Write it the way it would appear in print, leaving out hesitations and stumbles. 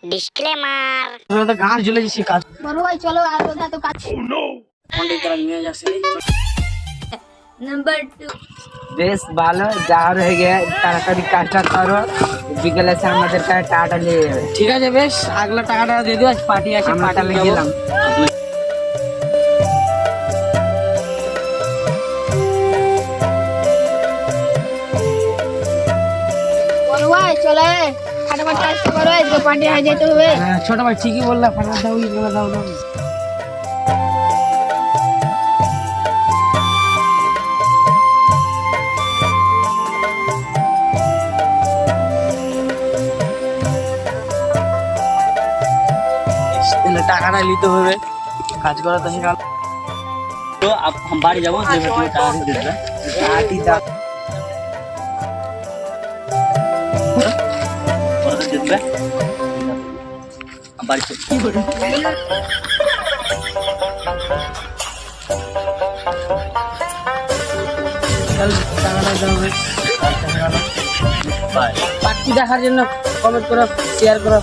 Disclaimer. তোরা তো গাছ ঝুলে যাচ্ছি কাজ বড় ভাই চলো আর ওটা তো কাজ। পন্ডিতরা নিয়ে যাচ্ছে। নাম্বার 2 বেশ ভালো, যা হয়ে গে তাড়াতাড়ি কাজটা করো, বিকেলে এসে আমাদের কাছে টাকাটা নিয়ে যাবে। ঠিক আছে, বেশ আগলা টাকাটা দিয়ে দিও, পার্টি আছে, পার্টি গেলাম। বড় ভাই চলে ফাটাফাট কাজটা করো, আজকে পার্টি হয়ে যেতে হবে। হ্যাঁ, ছোট ভাই ঠিকই বললা, ফাটাফাট দাও, ইগুলো দাও দাও। টাকাটা নিতে হবে, কাজ করা তো শিখাল। तो अब हम बाड़ी जाओ जे में टाका दे दे পার্টি দাও। और दे दे हम बाड़ी से চল, টাকাটা দাও বেশ। बाय পার্টি দেখার জন্য কমেন্ট করো, শেয়ার করো।